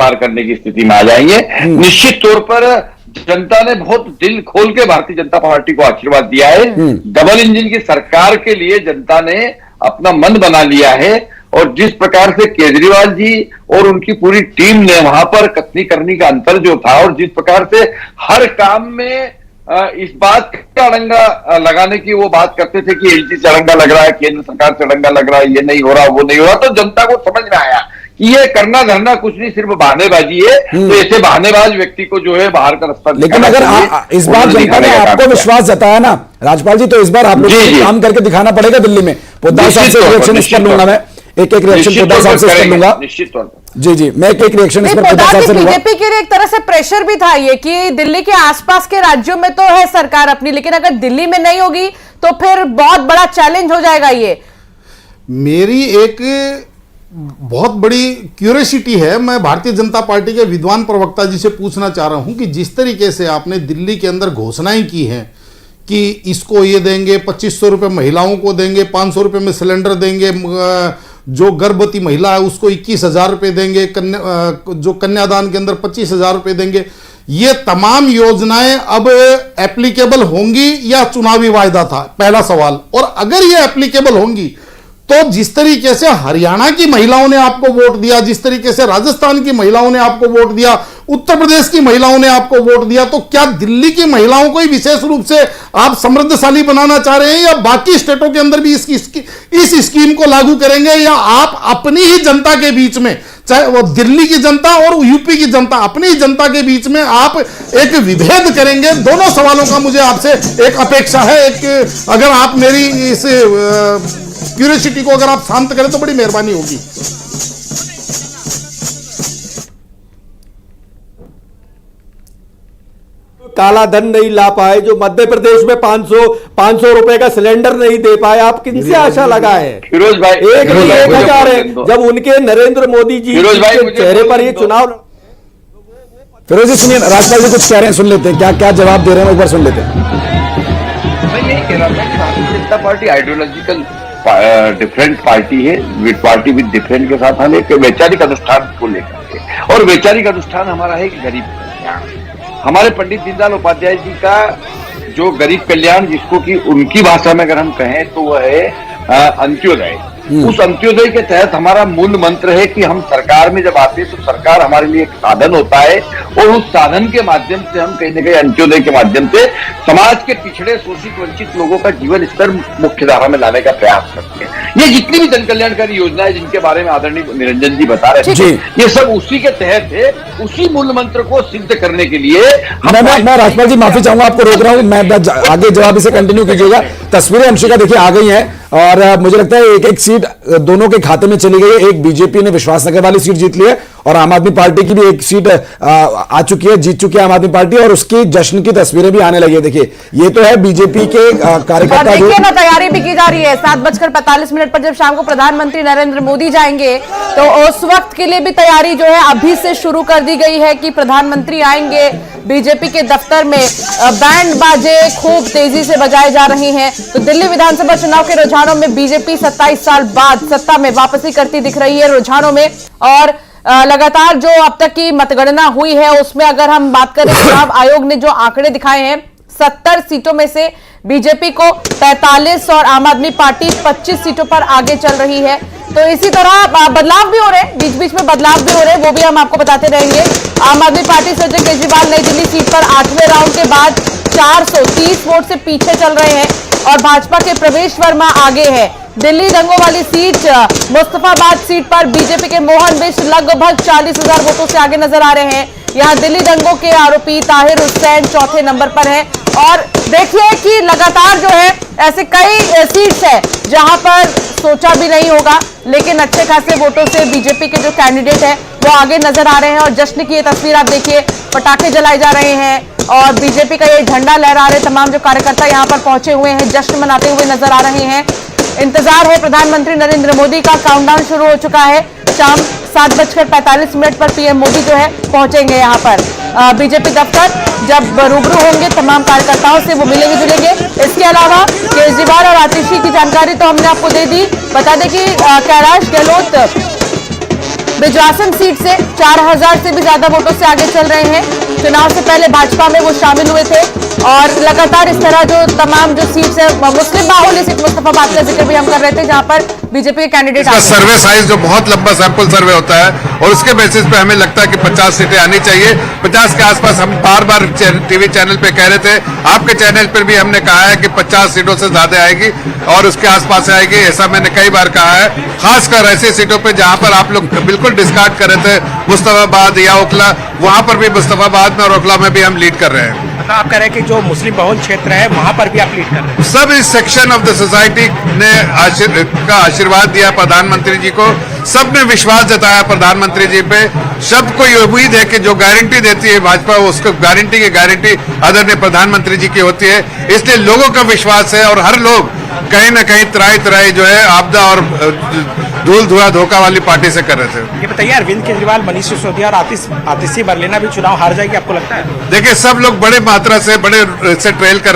स्वीकार करने की स्थिति में आ जाएंगे। निश्चित तौर पर जनता ने बहुत दिल खोल के भारतीय जनता पार्टी को आशीर्वाद दिया है। डबल इंजन की सरकार के लिए जनता ने अपना मन बना लिया है, और जिस प्रकार से केजरीवाल जी और उनकी पूरी टीम ने वहां पर कथनी करनी का अंतर जो था, और जिस प्रकार से हर काम में इस बात का अड़ंगा लगाने की वो बात करते थे कि एलजी से अड़ंगा लग रहा है, केंद्र सरकार से अड़ंगा लग रहा है, ये नहीं हो रहा वो नहीं हो रहा, तो जनता को समझ में आया कि ये करना धरना कुछ नहीं, सिर्फ बहानेबाजी है। तो ऐसे बहानेबाज व्यक्ति को जो है बाहर का रास्ता। लेकिन अगर इस बार जनता ने आपको विश्वास जताया ना राजपाल जी, तो इस बार आप लोगों को काम करके दिखाना पड़ेगा दिल्ली में। पोद्दार साहब से रिएक्शन इस पर लूंगा मैं, एक रिएक्शन पोद्दार साहब से लूंगा। निश्चित तौर पर जी मैं एक रिएक्शन इस पर पोद्दार साहब से लूंगा। बीजेपी के लिए एक तरह से प्रेशर भी था ये कि दिल्ली के आसपास के राज्यों में तो है सरकार अपनी, लेकिन अगर दिल्ली में नहीं होगी तो फिर बहुत बड़ा चैलेंज हो जाएगा। ये मेरी एक बहुत बड़ी क्यूरियोसिटी है, मैं भारतीय जनता पार्टी के विद्वान प्रवक्ता जी से पूछना चाह रहा हूं कि जिस तरीके से आपने दिल्ली के अंदर घोषणाएं की हैं कि इसको ये देंगे, 2500 रुपये महिलाओं को देंगे, 500 रुपये में सिलेंडर देंगे, जो गर्भवती महिला है उसको 21,000 रुपये देंगे, जो कन्यादान के अंदर 25,000 रुपये देंगे, ये तमाम योजनाएं अब एप्लीकेबल होंगी या चुनावी वायदा था, पहला सवाल। और अगर ये एप्लीकेबल होंगी तो जिस तरीके से हरियाणा की महिलाओं ने आपको वोट दिया, जिस तरीके से राजस्थान की महिलाओं ने आपको वोट दिया, उत्तर प्रदेश की महिलाओं ने आपको वोट दिया, तो क्या दिल्ली की महिलाओं को ही विशेष रूप से आप समृद्धशाली बनाना चाह रहे हैं, या बाकी स्टेटों के अंदर भी इस स्कीम को लागू करेंगे, या आप अपनी ही जनता के बीच में, चाहे वो दिल्ली की जनता और यूपी की जनता, अपनी ही जनता के बीच में आप एक विभेद करेंगे? दोनों सवालों का मुझे आपसे एक अपेक्षा है। एक अगर आप मेरी इस क्यूरियोसिटी को अगर आप शांत करें तो बड़ी मेहरबानी होगी। काला धन नहीं ला पाए, जो मध्य प्रदेश में 500 रुपए का सिलेंडर नहीं दे पाए, आप किनसे आशा लगाए? फिरोज भाई, 1,000 है जब उनके नरेंद्र मोदी जी के चेहरे पर ये चुनाव। फिरोज जी सुनिए, राजपाल जी कुछ कह रहे हैं, सुन लेते हैं क्या जवाब दे रहे हैं, एक बार सुन लेते हैं। मैं यही कह रहा था कि Bharatiya Janata party ideological different party है, विद पार्टी विद डिफरेंट के साथ हम एक वैचारिक अनुष्ठान को लेकर के, और वैचारिक अनुष्ठान हमारा है कि गरीब कल्याण। हमारे पंडित दीनदयाल उपाध्याय जी का जो गरीब कल्याण, जिसको कि उनकी भाषा में अगर हम कहें तो वह है अंत्योदय। उस अंत्योदय के तहत हमारा मूल मंत्र है कि हम सरकार में जब आते हैं तो सरकार हमारे लिए एक साधन होता है, और उस साधन के माध्यम से हम कहीं न कहीं अंत्योदय के माध्यम से समाज के पिछड़े शोषित वंचित लोगों का जीवन स्तर मुख्य धारा में लाने का प्रयास करते हैं। ये जितनी भी जन कल्याणकारी योजनाएं जिनके बारे में आदरणीय निरंजन जी बता रहे थे, ये सब उसी के तहत है। उसी मूल मंत्र को सिद्ध करने के लिए मैं राजपाल जी माफी चाहूंगा, आपको रोक रहा हूं, मैं आगे जवाब इसे कंटिन्यू कीजिएगा। तस्वीरें अंशिका देखिए आ गई हैं, और मुझे लगता है एक सीट दोनों के खाते में चली गई है। एक बीजेपी ने विश्वासनगर वाली सीट जीत ली है, और आम आदमी पार्टी की भी एक सीट आ चुकी है, जीत चुकी है आम आदमी पार्टी, और उसकी जश्न की तस्वीरें भी आने लगी है। देखिए ये तो है बीजेपी के कार्यकर्ता, देखिए ना तैयारी भी की जा रही है। 7:45 पर जब शाम को प्रधानमंत्री नरेंद्र मोदी जाएंगे तो उस वक्त के लिए भी तैयारी जो है अभी से शुरू कर दी गई है कि प्रधानमंत्री आएंगे। बीजेपी के दफ्तर में बैंड बाजे खूब तेजी से बजाए जा रहे हैं। तो दिल्ली विधानसभा चुनाव के रुझानों में बीजेपी 27 साल बाद सत्ता में वापसी करती दिख रही है रुझानों में, और लगातार जो अब तक की मतगणना हुई है उसमें अगर हम बात करें, चुनाव आयोग ने जो आंकड़े दिखाए हैं, 70 सीटों में से बीजेपी को 45 और आम आदमी पार्टी 25 सीटों पर आगे चल रही है। तो इसी तरह बदलाव भी हो रहे हैं, बीच बीच में बदलाव भी हो रहे हैं, वो भी हम आपको बताते रहेंगे। आम आदमी पार्टी से अरविंद केजरीवाल नई दिल्ली सीट पर 8वें राउंड के बाद 430 वोट से पीछे चल रहे हैं, और भाजपा के प्रवेश वर्मा आगे है। दिल्ली दंगों वाली सीट मुस्तफाबाद सीट पर बीजेपी के मोहन बिष्ट लगभग 40,000 वोटों से आगे नजर आ रहे हैं। यहां दिल्ली दंगों के आरोपी ताहिर हुसैन चौथे नंबर पर है, और देखिए कि लगातार जो है ऐसे कई सीट्स है जहां पर सोचा भी नहीं होगा, लेकिन अच्छे खासे वोटों से बीजेपी के जो कैंडिडेट है वो आगे नजर आ रहे हैं। और जश्न की ये तस्वीर आप देखिए, पटाखे जलाए जा रहे हैं और बीजेपी का ये झंडा लहरा रहे तमाम जो कार्यकर्ता यहाँ पर पहुंचे हुए हैं, जश्न मनाते हुए नजर आ रहे हैं। इंतजार है प्रधानमंत्री नरेंद्र मोदी का, काउंटडाउन शुरू हो चुका है। शाम 7:45 पर पीएम मोदी जो है पहुंचेंगे यहाँ पर बीजेपी दफ्तर। जब रूबरू होंगे तमाम कार्यकर्ताओं से वो मिलेंगे जुलेंगे। इसके अलावा केजरीवाल और आतिशी की जानकारी तो हमने आपको दे दी। बता दें कि कैलाश गहलोत बिजवासन सीट से 4000 से भी ज्यादा वोटों से आगे चल रहे हैं। चुनाव से पहले भाजपा में वो शामिल हुए थे और लगातार इस तरह जो तमाम जो सीट्स है, मुस्लिम बाहुल्य सीट मुस्तफाबाद का जिक्र भी हम कर रहे थे, जहां पर बीजेपी के कैंडिडेट सर्वे साइज जो बहुत लंबा सैंपल सर्वे होता है और उसके बेसिस पे हमें लगता है कि 50 सीटें आनी चाहिए। 50 के आसपास हम बार बार टीवी चैनल पे कह रहे थे, आपके चैनल पर भी हमने कहा है कि 50 सीटों से ज्यादा आएगी और उसके आसपास आएगी, ऐसा मैंने कई बार कहा है। खासकर ऐसी सीटों पे जहां पर आप लोग बिल्कुल डिस्कार्ड कर रहे थे, मुस्तफाबाद या ओखला, वहां पर भी मुस्तफाबाद में और ओखला में भी हम लीड कर रहे हैं। मतलब आप कह रहे हैं कि जो मुस्लिम बहुल क्षेत्र है वहां पर भी आप लीड कर रहे हैं। सब इस सेक्शन ऑफ द सोसाइटी ने आशीर्वाद दिया प्रधानमंत्री जी को, सबने विश्वास जताया प्रधानमंत्री जी पे। सबको ये उम्मीद है कि जो गारंटी देती है भाजपा, उसको गारंटी की गारंटी आदरणीय प्रधानमंत्री जी की होती है। इसलिए लोगों का विश्वास है और हर लोग कहीं ना कहीं त्राई जो है आपदा और धूल धुआं धोखा वाली पार्टी से कर रहे थे। ये बताइए, अरविंद केजरीवाल, मनीष सिसोदिया और आतिशी मरलेना भी चुनाव हार जाएगी, आपको लगता है? देखिए, सब लोग बड़े मात्रा से बड़े से ट्रेल कर